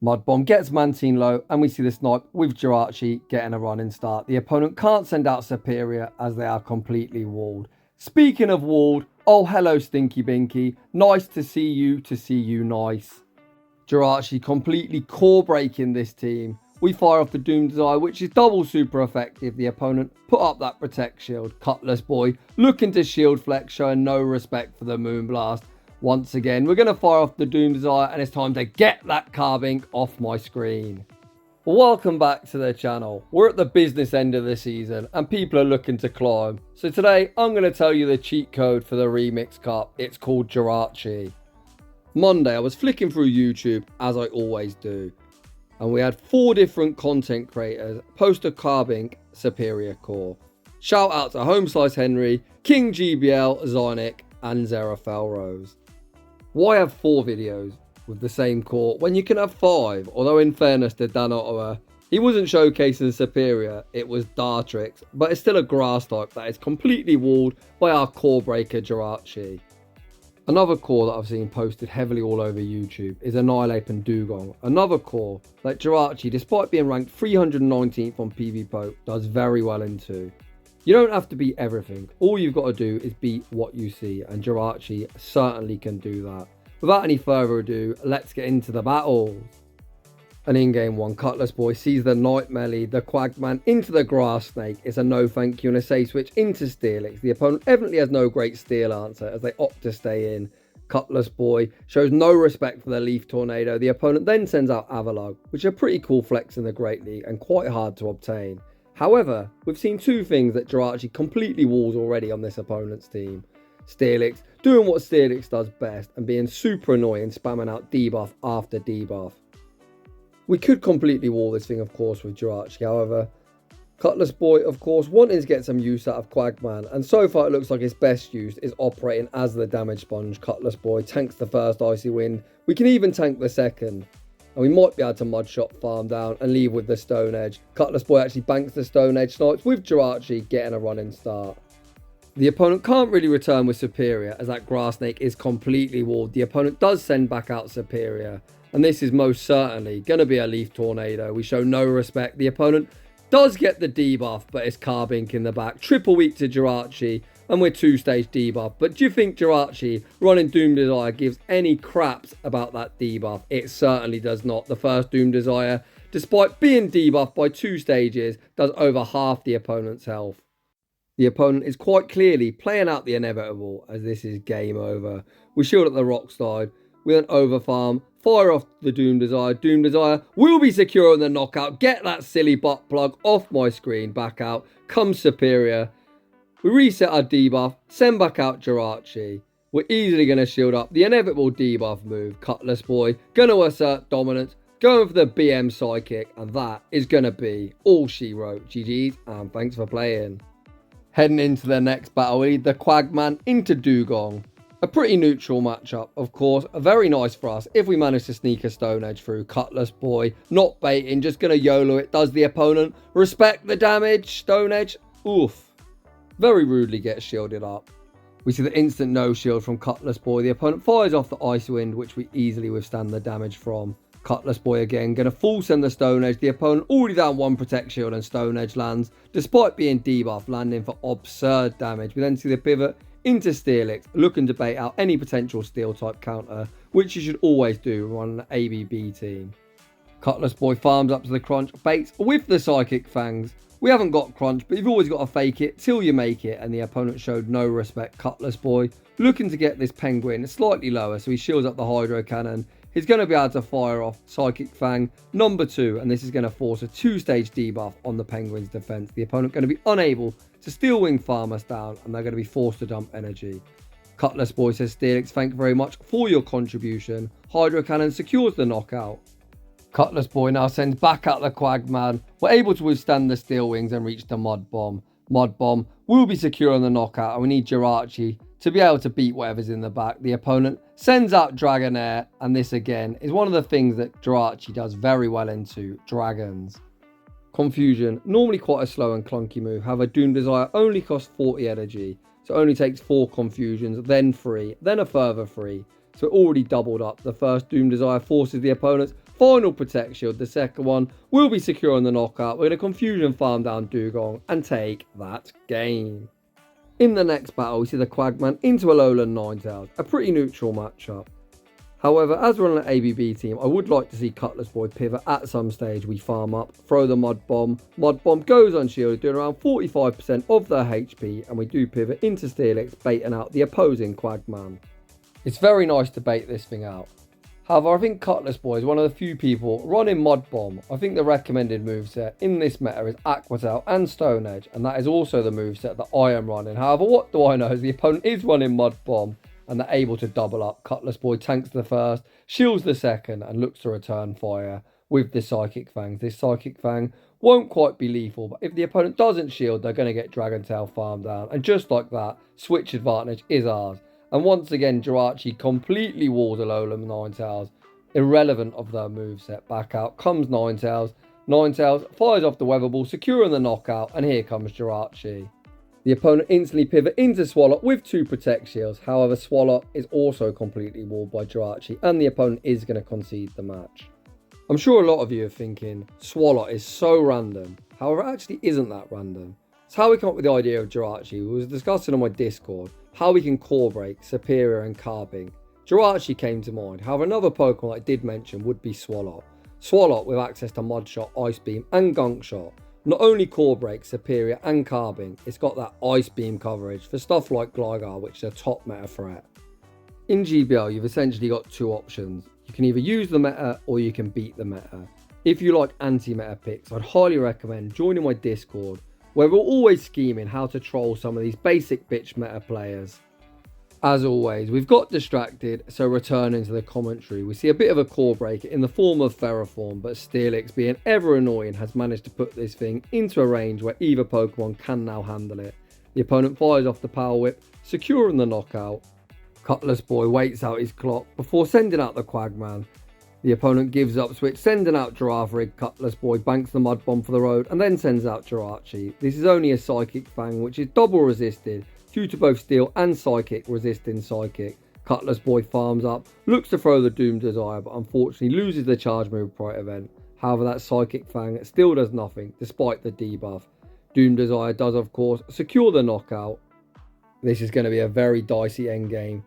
Mud Bomb gets Mantine low, and we see the snipe with Jirachi getting a running start. The opponent can't send out Serperior as they are completely walled. Speaking of walled, oh hello Stinky Binky, nice to see you nice. Jirachi completely core breaking this team. We fire off the Doom Desire, which is double super effective. The opponent put up that Protect Shield. Cutlass Boy looking to shield flex, showing no respect for the Moonblast. Once again, we're going to fire off the Doom Desire, and it's time to get that carbink off my screen. Welcome back to the channel. We're at the business end of the season, and people are looking to climb. So today, I'm going to tell you the cheat code for the Remix Cup. It's called Jirachi. Monday, I was flicking through YouTube, as I always do. And we had 4 different content creators post a carbink Serperior core. Shout out to Home Slice Henry, King GBL, Zynic, and Zera Felrose. Why have 4 videos with the same core when you can have 5? Although in fairness to Dan Ottawa, he wasn't showcasing Serperior, it was Dartrix, but it's still a grass type that is completely walled by our core breaker Jirachi. Another core that I've seen posted heavily all over YouTube is Annihilate and Dewgong. Another core that Jirachi, despite being ranked 319th on PvPoke, does very well into. You don't have to beat everything, all you've got to do is beat what you see, and Jirachi certainly can do that. Without any further ado, let's get into the battles. And in game 1, Cutlass Boy sees the Night Melee, the Quagman into the Grass Snake. It's a no thank you and a safe switch into Steelix. The opponent evidently has no great steel answer as they opt to stay in. Cutlass Boy shows no respect for the Leaf Tornado. The opponent then sends out Avalugg, which are pretty cool flex in the Great League and quite hard to obtain. However, we've seen 2 things that Jirachi completely walls already on this opponent's team. Steelix doing what Steelix does best and being super annoying, spamming out debuff after debuff. We could completely wall this thing, of course, with Jirachi. However, Cutlass Boy, of course, wanting to get some use out of Quagman, and so far it looks like his best use is operating as the damage sponge. Cutlass Boy tanks the first Icy Wind. We can even tank the second. And we might be able to Mudshot farm down and leave with the Stone Edge. Cutlass Boy actually banks the Stone Edge, snipes with Jirachi getting a running start. The opponent can't really return with Serperior as that Grass Snake is completely walled. The opponent does send back out Serperior, and this is most certainly going to be a Leaf Tornado. We show no respect. The opponent does get the debuff, but it's carbink in the back. Triple weak to Jirachi, and we're 2-stage debuff. But do you think Jirachi running Doom Desire gives any craps about that debuff? It certainly does not. The first Doom Desire, despite being debuffed by 2 stages, does over half the opponent's health. The opponent is quite clearly playing out the inevitable as this is game over. We shield at the rock slide with an overfarm, fire off the Doom Desire. Doom Desire will be secure on the knockout. Get that silly butt plug off my screen. Back out comes Serperior. We reset our debuff, send back out Jirachi. We're easily going to shield up the inevitable debuff move. Cutlass Boy going to assert dominance, going for the BM Psychic, and that is going to be all she wrote. GG's and thanks for playing. Heading into the next battle, we need the Quagman into Dewgong. A pretty neutral matchup, of course. Very nice for us if we manage to sneak a Stone Edge through. Cutlass Boy not baiting, just going to YOLO it. Does the opponent respect the damage? Stone Edge, oof. Very rudely gets shielded up. We see the instant no shield from Cutlass Boy. The opponent fires off the Ice Wind, which we easily withstand the damage from. Cutlass Boy again, going to full send the Stone Edge. The opponent already down 1 Protect Shield and Stone Edge lands, despite being debuffed, landing for absurd damage. We then see the pivot into Steelix, looking to bait out any potential steel type counter, which you should always do on an ABB team. Cutlass Boy farms up to the crunch, baits with the Psychic Fangs. We haven't got crunch, but you've always got to fake it till you make it, and the opponent showed no respect. Cutlass Boy looking to get this Penguin slightly lower, so he shields up the Hydro Cannon. He's going to be able to fire off Psychic Fang number 2, and this is going to force a 2-stage debuff on the Penguin's defense. The opponent going to be unable to Steel Wing farm us down, and they're going to be forced to dump energy. Cutlass Boy says, Steelix, thank you very much for your contribution. Hydro Cannon secures the knockout. Cutlass Boy now sends back out the Quagman. We're able to withstand the Steel Wings and reach the Mud Bomb. Mud Bomb will be secure on the knockout, and we need Jirachi to be able to beat whatever's in the back. The opponent sends out Dragonair, and this again is one of the things that Jirachi does very well into, dragons. Confusion, normally quite a slow and clunky move. However, Doom Desire only costs 40 energy, so it only takes 4 confusions, then 3, then a further 3. So it already doubled up. The first Doom Desire forces the opponent's final Protect Shield, the second one, will be secure on the knockout. We're going to Confusion farm down Dewgong and take that game. In the next battle, we see the Quagman into Alolan Ninetales, a pretty neutral matchup. However, as we're on an ABB team, I would like to see Cutlass Boy pivot at some stage. We farm up, throw the Mud Bomb. Mud Bomb goes unshielded, doing around 45% of their HP, and we do pivot into Steelix, baiting out the opposing Quagman. It's very nice to bait this thing out. However, I think Cutlass Boy is one of the few people running Mud Bomb. I think the recommended moveset in this meta is Aqua Tail and Stone Edge, and that is also the moveset that I am running. However, what do I know? The opponent is running Mud Bomb, and they're able to double up. Cutlass Boy tanks the first, shields the second, and looks to return fire with the Psychic Fangs. This Psychic Fang won't quite be lethal, but if the opponent doesn't shield, they're going to get Dragon Tail farmed down. And just like that, switch advantage is ours. And once again, Jirachi completely walls Alolan Ninetales, irrelevant of their moveset. Back out comes Ninetales. Ninetales fires off the Weather Ball, securing the knockout, and here comes Jirachi. The opponent instantly pivot into Swalot with 2 Protect Shields. However, Swalot is also completely walled by Jirachi, and the opponent is going to concede the match. I'm sure a lot of you are thinking, Swalot is so random. However, it actually isn't that random. It's how we come up with the idea of Jirachi. We was discussing on my Discord how we can core break Serperior and Carbink. Jirachi came to mind. However, another Pokemon I did mention would be Swalot. Swalot with access to Mud Shot, Ice Beam, and Gunk Shot. Not only core breaks Serperior and Carbink, it's got that Ice Beam coverage for stuff like Gligar, which is a top meta threat. In GBL, you've essentially got 2 options. You can either use the meta or you can beat the meta. If you like anti-meta picks, I'd highly recommend joining my Discord, where we're always scheming how to troll some of these basic bitch meta players. As always, we've got distracted, so returning to the commentary, we see a bit of a core breaker in the form of Ferroform, but Steelix, being ever annoying, has managed to put this thing into a range where either Pokemon can now handle it. The opponent fires off the Power Whip, securing the knockout. Cutlass Boy waits out his clock before sending out the Quagman. The opponent gives up switch, sending out Giraffe Rig. Cutlass Boy banks the Mud Bomb for the road and then sends out Jirachi. This is only a Psychic Fang, which is double resisted due to both Steel and Psychic resisting Psychic. Cutlass Boy farms up, looks to throw the Doom Desire, but unfortunately loses the charge move prior event. However, that Psychic Fang still does nothing despite the debuff. Doom Desire does, of course, secure the knockout. This is going to be a very dicey endgame.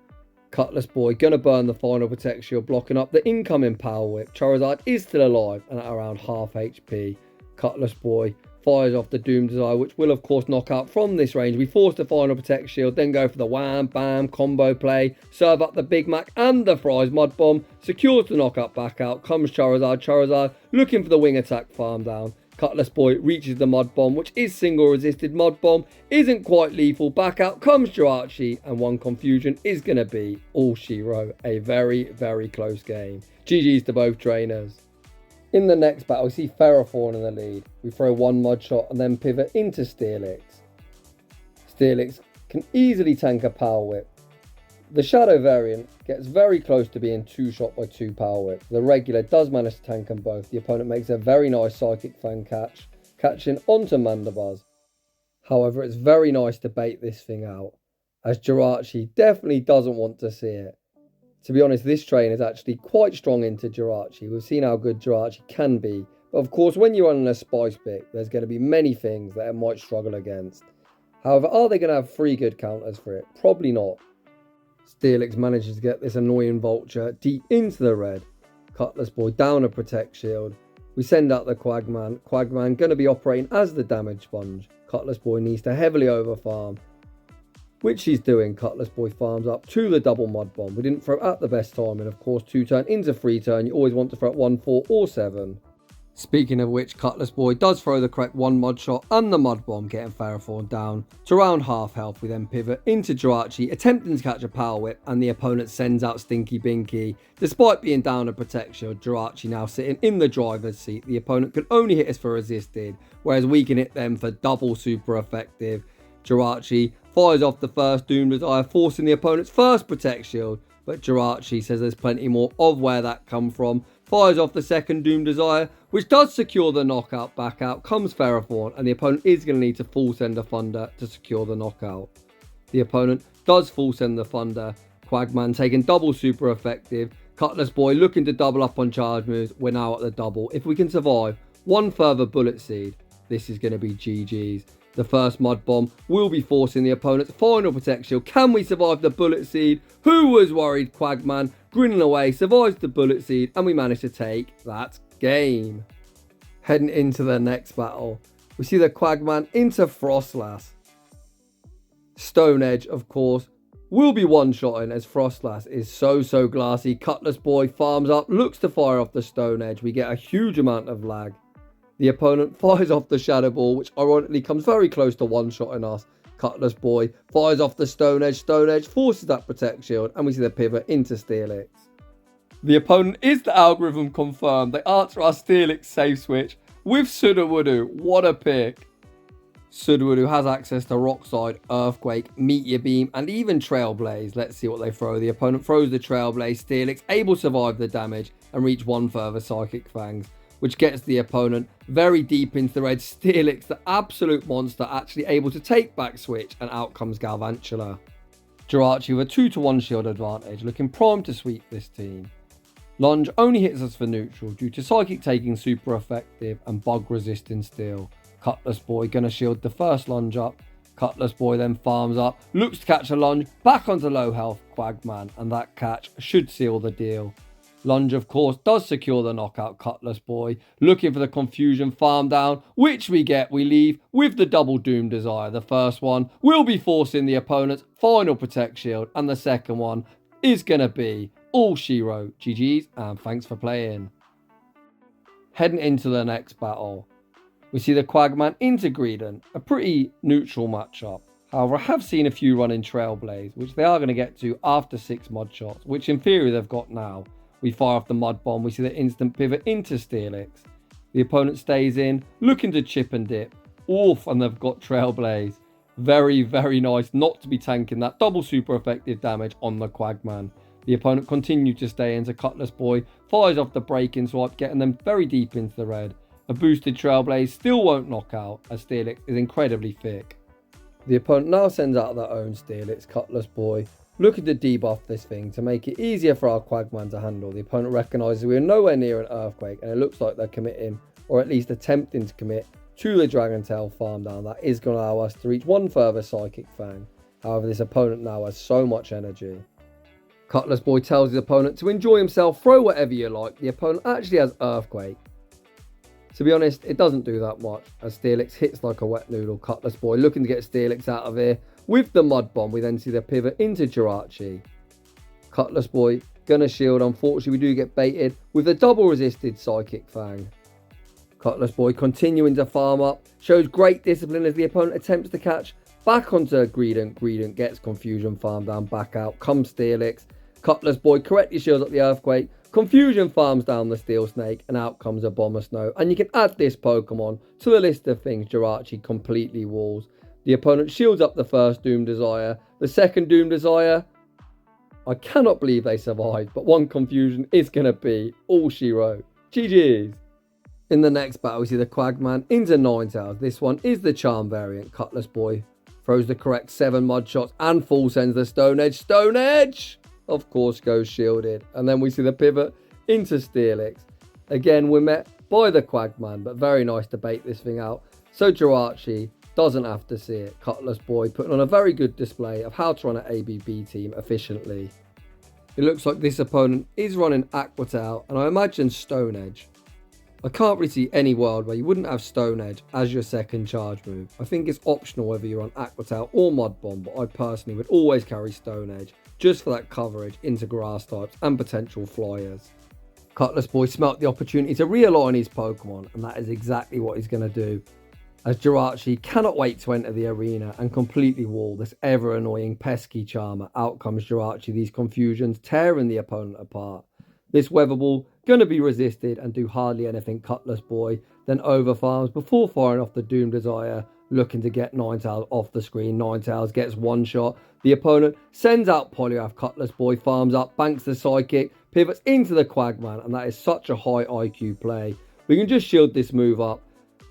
Cutlass Boy going to burn the final Protect Shield, blocking up the incoming Power Whip. Charizard is still alive and at around half HP. Cutlass Boy fires off the Doom Desire, which will of course knock out from this range. We force the final Protect Shield, then go for the wham bam combo play, serve up the Big Mac and the Fries Mud Bomb, secures the knockout. Back out comes Charizard looking for the wing attack farm down. Cutlass Boy reaches the Mud Bomb, which is single resisted. Mud Bomb isn't quite lethal. Back out comes Jirachi, and one confusion is going to be all she wrote. A very, very close game. GG's to both trainers. In the next battle, we see Ferrothorn in the lead. We throw one Mud Shot and then pivot into Steelix. Steelix can easily tank a Power Whip. The Shadow variant gets very close to being 2-shot by 2 Power Whips. The regular does manage to tank them both. The opponent makes a very nice Psychic Fang catch, catching onto Mandibuzz. However, it's very nice to bait this thing out, as Jirachi definitely doesn't want to see it. To be honest, this train is actually quite strong into Jirachi. We've seen how good Jirachi can be, but of course when you're running a Spice pick, there's going to be many things that it might struggle against. However, are they going to have 3 good counters for it? Probably not. Steelix manages to get this annoying Vulture deep into the red. Cutlass Boy down a Protect Shield. We send out the Quagman. Quagman going to be operating as the damage sponge. Cutlass Boy needs to heavily overfarm, which he's doing. Cutlass Boy farms up to the double Mud Bomb. We didn't throw at the best time, and of course 2-turn into 3-turn. You always want to throw at 1, 4 or 7. Speaking of which, Cutlass Boy does throw the correct 1 Mud Shot and the Mud Bomb, getting Ferrothorn down to around half health. We then pivot into Jirachi, attempting to catch a Power Whip, and the opponent sends out Stinky Binky. Despite being down a Protect Shield, Jirachi now sitting in the driver's seat. The opponent can only hit us for resisted, whereas we can hit them for double super effective. Jirachi fires off the first Doom Desire, forcing the opponent's first Protect Shield, but Jirachi says there's plenty more of where that come from. Fires off the second Doom Desire, which does secure the knockout. Back out comes Ferrothorn, and the opponent is going to need to full send a Thunder to secure the knockout. The opponent does full send the Thunder. Quagman taking double super effective, Cutlass Boy looking to double up on charge moves. We're now at the double. If we can survive one further Bullet Seed, this is going to be GG's. The first Mud Bomb will be forcing the opponent's final Protect Shield. Can we survive the Bullet Seed? Who was worried? Quagman grinning away, survives the Bullet Seed, and we managed to take that game. Heading into the next battle, we see the Quagman into Frostlass. Stone Edge, of course, will be one-shotting as Frostlass is so glassy. Cutlass Boy farms up, looks to fire off the Stone Edge. We get a huge amount of lag. The opponent fires off the Shadow Ball, which ironically comes very close to one-shotting us. Cutlass Boy fires off the Stone Edge forces that Protect Shield, and we see the pivot into Steelix. The opponent is the algorithm confirmed. They answer our Steelix safe switch with Sudowoodo. What a pick. Sudowoodo has access to Rock Slide, Earthquake, Meteor Beam, and even Trailblaze. Let's see what they throw. The opponent throws the Trailblaze. Steelix able to survive the damage and reach one further Psychic Fangs, which gets the opponent very deep into the red. Steelix, the absolute monster, actually able to take back switch, and out comes Galvantula. Jirachi with a 2-to-1 shield advantage, looking primed to sweep this team. Lunge only hits us for neutral due to Psychic taking super effective and bug resisting steel. Cutlass Boy gonna shield the first lunge up. Cutlass Boy then farms up, looks to catch a lunge, back onto low health Quagman, and that catch should seal the deal. Lunge, of course, does secure the knockout. Cutlass Boy looking for the confusion farm down, which we get. We leave with the double Doom Desire. The first one will be forcing the opponent's final Protect Shield, and the second one is going to be all Shiro. GG's, and thanks for playing. Heading into the next battle, we see the Quagman into Greedent, a pretty neutral matchup. However, I have seen a few running Trailblaze, which they are going to get to after 6 Mud Shots, which in theory they've got now. We fire off the Mud Bomb, we see the instant pivot into Steelix. The opponent stays in, looking to chip and dip. Oof, and they've got Trailblaze. Very nice not to be tanking that double super effective damage on the Quagman. The opponent continued to stay in, so Cutlass Boy fires off the break-in swipe, getting them very deep into the red. A boosted Trailblaze still won't knock out, as Steelix is incredibly thick. The opponent now sends out their own Steelix. Cutlass Boy looking to debuff this thing to make it easier for our Quagman to handle. The opponent recognises we are nowhere near an Earthquake, and it looks like they're committing, or at least attempting to commit, to the Dragon Tail farm down. That is going to allow us to reach one further Psychic Fang. However, this opponent now has so much energy. Cutlass Boy tells his opponent to enjoy himself, throw whatever you like. The opponent actually has Earthquake. To be honest, it doesn't do that much, as Steelix hits like a wet noodle. Cutlass Boy looking to get Steelix out of here. With the Mud Bomb, we then see the pivot into Jirachi. Cutlass Boy gonna shield. Unfortunately, we do get baited with a double resisted Psychic Fang. Cutlass Boy continuing to farm up, shows great discipline as the opponent attempts to catch back onto Greedent. Greedent gets confusion farm down, back out, comes Steelix. Cutlass Boy correctly shields up the Earthquake. Confusion farms down the Steel Snake, and out comes Abomasnow. And you can add this Pokemon to the list of things Jirachi completely walls. The opponent shields up the first Doom Desire. The second Doom Desire, I cannot believe they survived, but one confusion is going to be all Shiro. GG's. In the next battle, we see the Quagman into Ninetales. This one is the Charm variant. Cutlass Boy throws the correct 7 Mud Shots and full sends the Stone Edge. Stone Edge! Of course goes shielded. And then we see the pivot into Steelix. Again, we're met by the Quagman, but very nice to bait this thing out. So Jirachi doesn't have to see it. Cutlass Boy putting on a very good display of how to run an ABB team efficiently. It looks like this opponent is running Aqua Tail, and I imagine Stone Edge. I can't really see any world where you wouldn't have Stone Edge as your second charge move. I think it's optional whether you run Aqua Tail or Mud Bomb, but I personally would always carry Stone Edge, just for that coverage into grass types and potential flyers. Cutlass Boy smelt the opportunity to realign his Pokemon, and that is exactly what he's going to do, as Jirachi cannot wait to enter the arena and completely wall this ever annoying pesky Charmer. Out comes Jirachi, these confusions tearing the opponent apart. This Weather Ball going to be resisted and do hardly anything. Cutlass Boy then overfarms before firing off the Doom Desire, looking to get Ninetales off the screen. Ninetales gets one shot. The opponent sends out Poliwrath. Cutlass Boy farms up, banks the Psychic, pivots into the Quagman, and that is such a high IQ play. We can just shield this move up.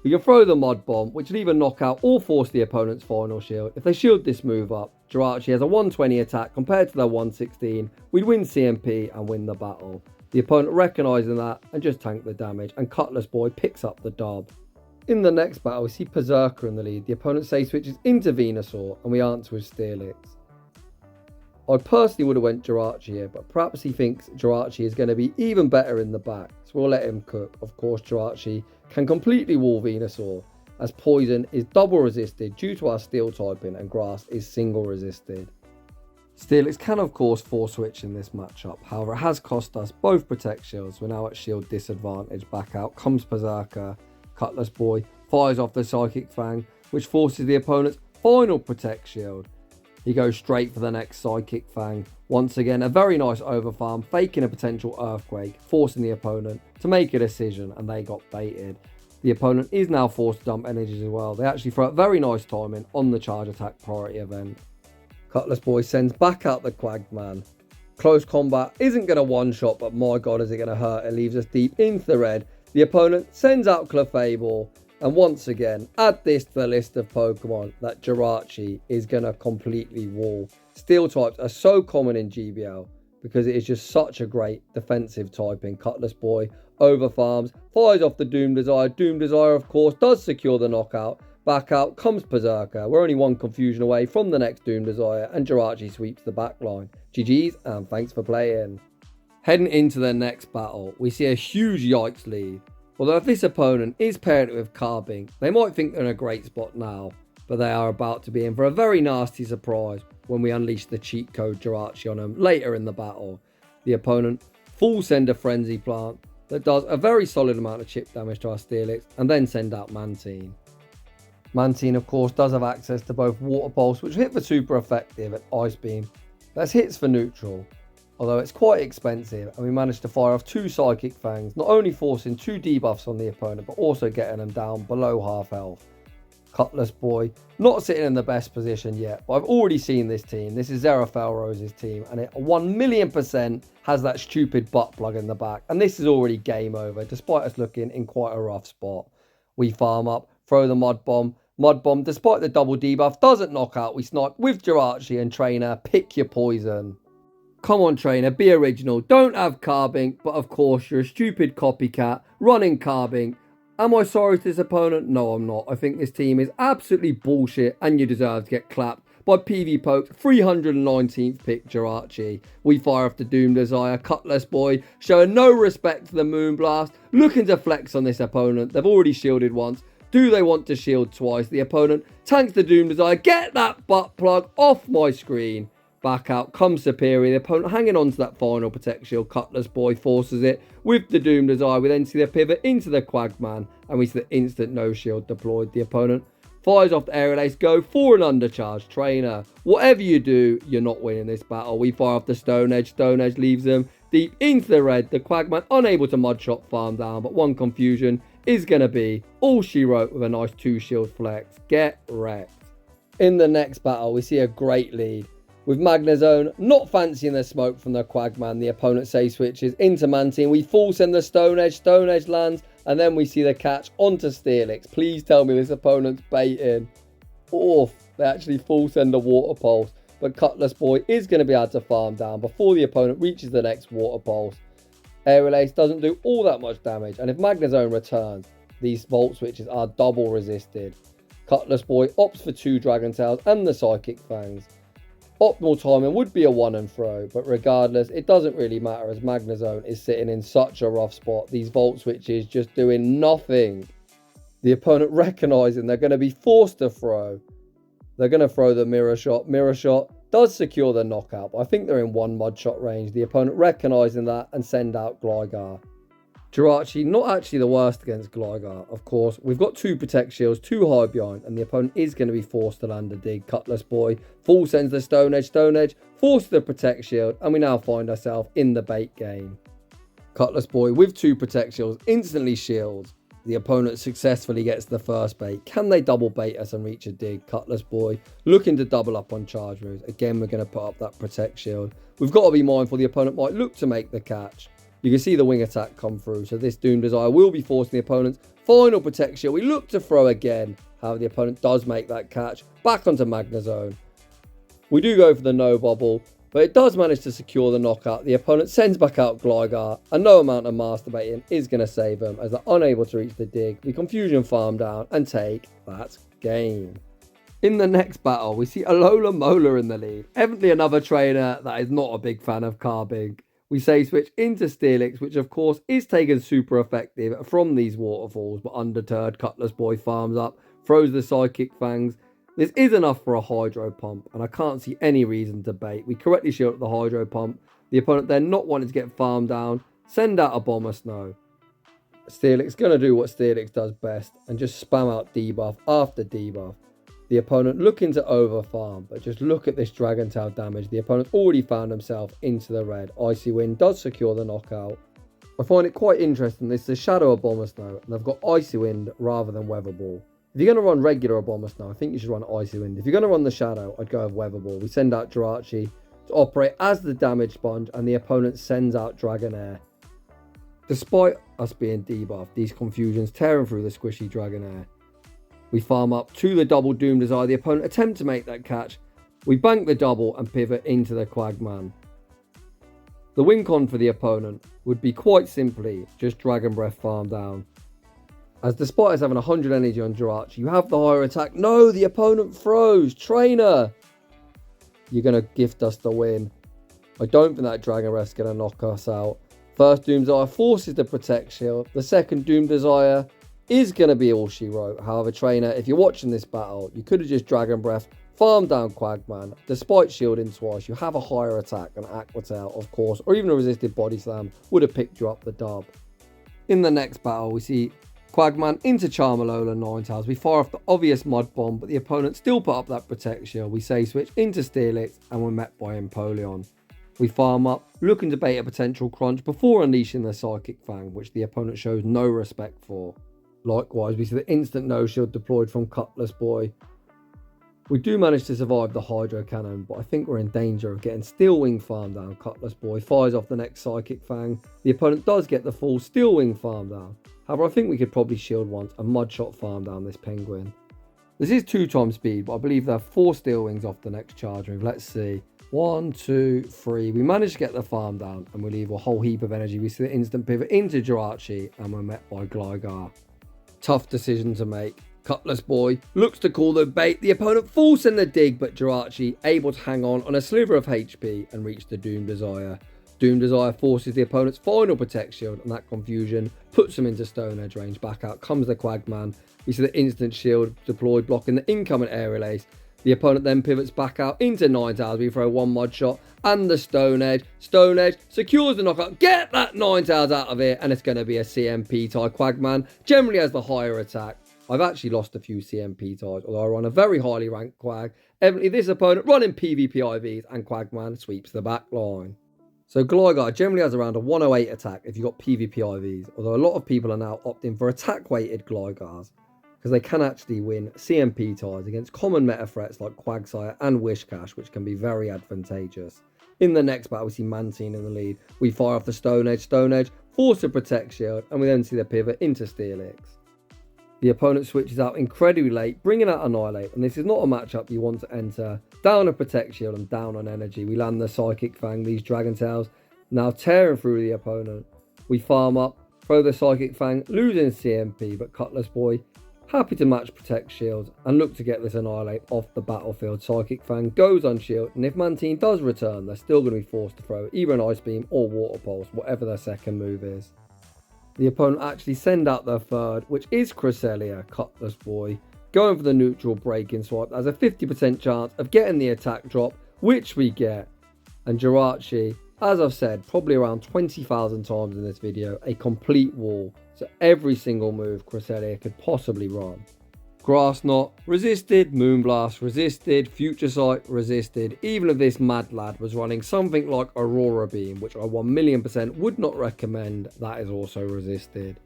We can throw the Mud Bomb, which will either knock out or force the opponent's final shield. If they shield this move up, Jirachi has a 120 attack compared to their 116, we'd win CMP and win the battle. The opponent recognising that and just tank the damage, and Cutlass Boy picks up the dub. In the next battle, we see Berserker in the lead. The opponent say switches into Venusaur, and we answer with Steelix. I personally would have went Jirachi here, but perhaps he thinks Jirachi is going to be even better in the back, so we'll let him cook. Of course, Jirachi can completely wall Venusaur, as Poison is double resisted due to our Steel typing and Grass is single resisted. Steelix can of course force switch in this matchup, however it has cost us both Protect Shields. We're now at shield disadvantage. Back out comes Berserker. Cutlass Boy fires off the Psychic Fang, which forces the opponent's final Protect Shield. He goes straight for the next Psychic Fang. Once again, a very nice overfarm, faking a potential Earthquake, forcing the opponent to make a decision, and they got baited. The opponent is now forced to dump energies as well. They actually throw out very nice timing on the charge attack priority event. Cutlass Boy sends back out the Quagman. Close combat isn't going to one-shot, but my god is it going to hurt. It leaves us deep into the red. The opponent sends out Clefable, and once again, add this to the list of Pokemon that Jirachi is going to completely wall. Steel types are so common in GBL because it is just such a great defensive typing. Cutlass Boy overfarms, fires off the Doom Desire. Doom Desire, of course, does secure the knockout. Back out comes Berserker. We're only one confusion away from the next Doom Desire, and Jirachi sweeps the backline. GG's, and thanks for playing. Heading into the next battle, we see a huge Yikes lead. Although if this opponent is paired with Carbink, they might think they're in a great spot now, but they are about to be in for a very nasty surprise when we unleash the cheat code Jirachi on them later in the battle. The opponent full send a Frenzy Plant that does a very solid amount of chip damage to our Steelix, and then send out Mantine. Mantine, of course, does have access to both Water Pulse, which hit for super effective, and Ice Beam. That's hits for neutral, although it's quite expensive, and we managed to fire off 2 Psychic Fangs, not only forcing 2 debuffs on the opponent, but also getting them down below half health. Cutlass Boy, not sitting in the best position yet, but I've already seen this team. This is Zera Felrose's team, and it 1,000,000% has that stupid butt plug in the back, and this is already game over, despite us looking in quite a rough spot. We farm up, throw the Mud Bomb. Mud Bomb, despite the double debuff, doesn't knock out. We snipe with Jirachi, and Trainer, pick your poison. Come on, Trainer, be original. Don't have Carbink, but of course you're a stupid copycat running Carbink. Am I sorry to this opponent? No, I'm not. I think this team is absolutely bullshit, and you deserve to get clapped by PV Poke's 319th pick Jirachi. We fire off the Doom Desire. Cutlass Boy showing no respect to the Moonblast, looking to flex on this opponent. They've already shielded once. Do they want to shield twice? The opponent tanks the Doom Desire. Get that butt plug off my screen. Back out comes Serperior. The opponent hanging on to that final Protect Shield. Cutlass Boy forces it with the Doom Desire. We then see the pivot into the Quagman, and we see the instant no shield deployed. The opponent fires off the Aerial Ace. Go for an undercharge. Trainer, whatever you do, you're not winning this battle. We fire off the Stone Edge. Stone Edge leaves them deep into the red. The Quagman unable to mud shot farm down, but one confusion is going to be all she wrote with a nice 2 shield flex. Get wrecked. In the next battle, we see a great lead. With Magnezone not fancying the smoke from the Quagman, the opponent save switches into Mantine. We full send the Stone Edge lands, and then we see the catch onto Steelix. Please tell me this opponent's baiting. Oof, they actually full send a Water Pulse, but Cutlass Boy is going to be able to farm down before the opponent reaches the next Water Pulse. Aerial Ace doesn't do all that much damage, and if Magnezone returns, these Volt Switches are double resisted. Cutlass Boy opts for 2 Dragon Tails and the Psychic Fangs. Optimal timing would be a 1 and throw, but regardless, it doesn't really matter as Magnezone is sitting in such a rough spot. These Volt Switches just doing nothing. The opponent recognising they're going to be forced to throw. They're going to throw the Mirror Shot. Mirror Shot does secure the knockout, but I think they're in 1 mud shot range. The opponent recognising that and send out Gligar. Jirachi not actually the worst against Gligar. Of course, we've got 2 Protect Shields, 2 high behind, and the opponent is going to be forced to land a dig. Cutlass Boy full sends the Stone Edge, forces the Protect Shield, and we now find ourselves in the bait game. Cutlass Boy with 2 Protect Shields instantly shields. The opponent successfully gets the first bait. Can they double bait us and reach a dig? Cutlass Boy looking to double up on charge moves. Again, we're going to put up that Protect Shield. We've got to be mindful the opponent might look to make the catch. You can see the wing attack come through, so this Doom Desire will be forcing the opponent's final Protect Shield. We look to throw again. However, the opponent does make that catch. Back onto Magnezone. We do go for the no bobble, but it does manage to secure the knockout. The opponent sends back out Gligar, and no amount of masturbating is going to save them as they're unable to reach the dig. We confusion farm down and take that game. In the next battle, we see Alolan Mola in the lead. Evidently another trainer that is not a big fan of carbink. We say switch into Steelix, which of course is taken super effective from these waterfalls, but undeterred, Cutlass Boy farms up, throws the Psychic Fangs. This is enough for a Hydro Pump, and I can't see any reason to bait. We correctly shield up the Hydro Pump. The opponent then not wanting to get farmed down, send out Abomasnow. Steelix going to do what Steelix does best, and just spam out debuff after debuff. The opponent looking to overfarm, but just look at this Dragon Tail damage. The opponent's already found himself into the red. Icy Wind does secure the knockout. I find it quite interesting. This is a Shadow Abomasnow, and they've got Icy Wind rather than Weather Ball. If you're going to run regular Abomasnow, I think you should run Icy Wind. If you're going to run the Shadow, I'd go with Weather Ball. We send out Jirachi to operate as the damage sponge, and the opponent sends out Dragonair. Despite us being debuffed, these confusions tearing through the squishy Dragonair. We farm up to the double Doom Desire. The opponent attempt to make that catch. We bank the double and pivot into the Quagman. The win con for the opponent would be quite simply just Dragon Breath farm down. As despite us having 100 energy on Jirachi, you have the higher attack. No, the opponent froze. Trainer! You're going to gift us the win. I don't think that Dragon Breath's going to knock us out. First Doom Desire forces the Protect Shield. The second Doom Desire is going to be all she wrote. However, trainer, if you're watching this battle, you could have just Dragon Breath, farm down Quagman. Despite shielding twice, you have a higher attack, and Aqua Tail, of course, or even a resisted Body Slam would have picked you up the dub. In the next battle, we see Quagman into Alolan Ninetales. We fire off the obvious Mud Bomb, but the opponent still put up that Protect Shield. We say switch into Steelix, and we're met by Empoleon. We farm up, looking to bait a potential crunch before unleashing the Psychic Fang, which the opponent shows no respect for. Likewise, we see the instant no shield deployed from Cutlass Boy. We do manage to survive the Hydro Cannon, but I think we're in danger of getting Steel Wing farm down. Cutlass Boy fires off the next Psychic Fang. The opponent does get the full Steel Wing farm down. However, I think we could probably shield once and Mud Shot farm down this Penguin. This is 2 times speed, but I believe there are 4 Steel Wings off the next charge move. Let's see. 1, 2, 3. We managed to get the farm down, and we leave a whole heap of energy. We see the instant pivot into Jirachi, and we're met by Gligar. Tough decision to make. Cutlass Boy looks to call the bait. The opponent forcing the dig, but Jirachi able to hang on a sliver of HP and reach the Doom Desire. Doom Desire forces the opponent's final Protect Shield, and that confusion puts him into Stone Edge range. Back out comes the Quagman. We see the instant shield deployed, blocking the incoming Aerial Ace. The opponent then pivots back out into Ninetales. We throw one Mud Shot and the Stone Edge. Stone Edge secures the knockout. Get that Ninetales out of here, and it's going to be a CMP tie. Quagman generally has the higher attack. I've actually lost a few CMP ties, although I run a very highly ranked Quag. Evidently, this opponent running PvP IVs, and Quagman sweeps the back line. So Gligar generally has around a 108 attack if you've got PvP IVs, although a lot of people are now opting for attack-weighted Gligars, because they can actually win CMP ties against common meta threats like Quagsire and Wishcash, which can be very advantageous. In the next battle, we see Mantine in the lead. We fire off the Stone Edge, force a Protect Shield, and we then see the pivot into Steelix. The opponent switches out incredibly late, bringing out Annihilate, and this is not a matchup you want to enter. Down a Protect Shield and down on energy. We land the Psychic Fang, these Dragon Tails, now tearing through the opponent. We farm up, throw the Psychic Fang, losing CMP, but Cutlass Boy happy to match Protect Shields and look to get this Annihilate off the battlefield. Psychic Fang goes on shield, and if Mantine does return, they're still going to be forced to throw either an Ice Beam or Water Pulse, whatever their second move is. The opponent actually send out their third, which is Cresselia, Cutlass Boy, going for the neutral breaking swipe. There's a 50% chance of getting the attack drop, which we get. And Jirachi, as I've said, probably around 20,000 times in this video, a complete wall. So every single move Cresselia could possibly run. Grass Knot, resisted. Moonblast, resisted. Future Sight, resisted. Even if this mad lad was running something like Aurora Beam, which I 1,000,000% would not recommend, that is also resisted.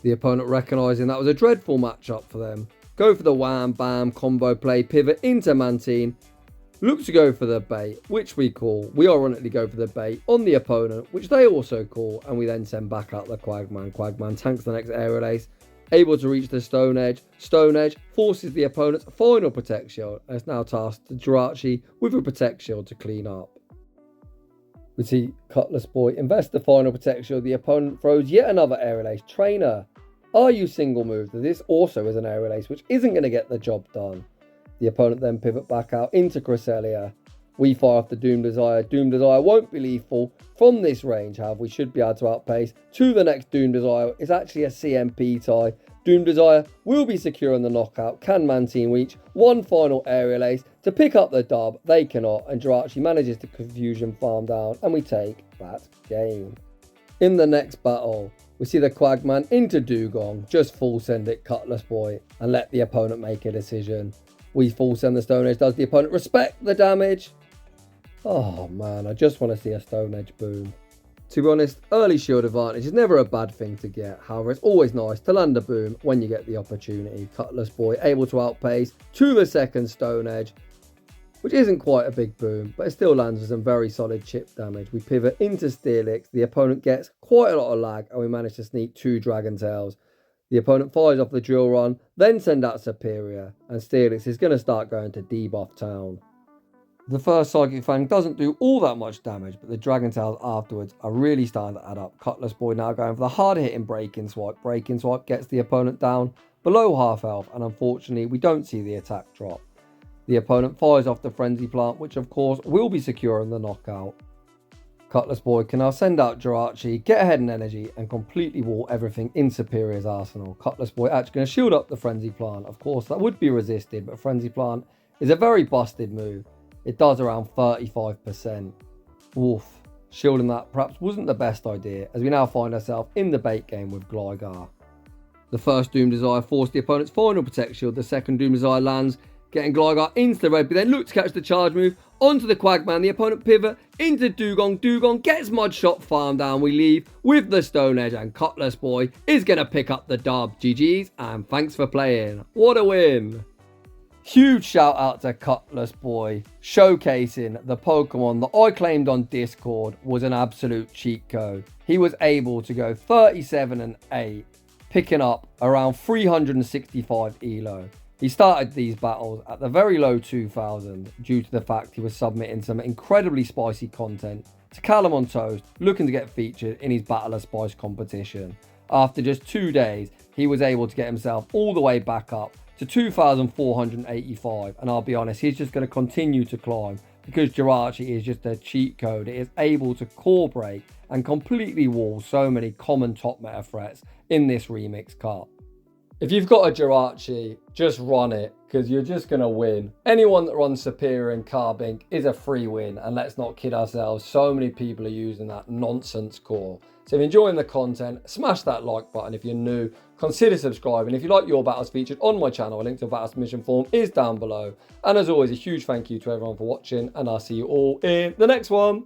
The opponent recognising that was a dreadful matchup for them, go for the wham bam combo play, pivot into Mantine, look to go for the bait, which we call. We ironically go for the bait on the opponent, which they also call, and we then send back out the Quagman. Quagman tanks the next Aerial Ace. able to reach the Stone Edge. Stone Edge forces the opponent's final Protect Shield, and it's now tasked to Jirachi with a Protect Shield to clean up. We see Cutlass Boy invest the final Protect Shield. The opponent throws yet another Aerial Ace. Trainer, are you single moved? This also is an Aerial Ace, which isn't going to get the job done. The opponent then pivot back out into Cresselia. We fire off the Doom Desire. Doom Desire won't be lethal from this range, however, we should be able to outpace to the next Doom Desire. It's actually a CMP tie. Doom Desire will be secure in the knockout. Can Mantine reach one final Aerial Ace to pick up the dub? They cannot, and Jirachi manages to Confusion Farm down, and we take that game. In the next battle, we see the Quagman into Dewgong, just full send it Cutlass Boy, and let the opponent make a decision. We full send the Stone Edge. Does the opponent respect the damage? Oh man, I just want to see a Stone Edge boom. To be honest, early shield advantage is never a bad thing to get. However, it's always nice to land a boom when you get the opportunity. Cutlass Boy able to outpace to the second Stone Edge, which isn't quite a big boom, but it still lands with some very solid chip damage. We pivot into Steelix. The opponent gets quite a lot of lag, and we manage to sneak 2 Dragon Tails. The opponent fires off the Drill Run, then send out Serperior, and Steelix is going to start going to debuff town. The first Psychic Fang doesn't do all that much damage, but the Dragon Tails afterwards are really starting to add up. Cutlass Boy now going for the hard-hitting Breaking Swipe. Breaking Swipe gets the opponent down below half health, and unfortunately we don't see the attack drop. The opponent fires off the Frenzy Plant, which of course will be secure in the knockout. Cutlass Boy can now send out Jirachi, get ahead in energy, and completely wall everything in Serperior's arsenal. Cutlass Boy actually going to shield up the Frenzy Plant. Of course, that would be resisted, but Frenzy Plant is a very busted move. It does around 35%. Oof. Shielding that perhaps wasn't the best idea, as we now find ourselves in the bait game with Gligar. The first Doom Desire forced the opponent's final Protect Shield. The second Doom Desire lands, getting Gligar into the red, but then look to catch the charge move onto the Quagman. The opponent pivot into Dewgong. Dewgong gets Mud Shot farm down. We leave with the Stone Edge, and Cutlass Boy is going to pick up the dub. GG's, and thanks for playing. What a win! Huge shout out to Cutlass Boy, showcasing the Pokemon that I claimed on Discord was an absolute cheat code. He was able to go 37 and 8, picking up around 365 elo. He started these battles at the very low 2000 due to the fact he was submitting some incredibly spicy content to Callum on Toast, looking to get featured in his Battle of Spice competition. After just 2 days, he was able to get himself all the way back up to 2,485, and I'll be honest, he's just going to continue to climb because Jirachi is just a cheat code. It is able to core break and completely wall so many common top meta threats in this remix cut. If you've got a Jirachi, just run it because you're just going to win. Anyone that runs Serperior and Carbink is a free win, and let's not kid ourselves, so many people are using that nonsense core. So if you're enjoying the content, smash that like button. If you're new, consider subscribing. If you like your battles featured on my channel, a link to a battle submission form is down below. And as always, a huge thank you to everyone for watching, and I'll see you all in the next one.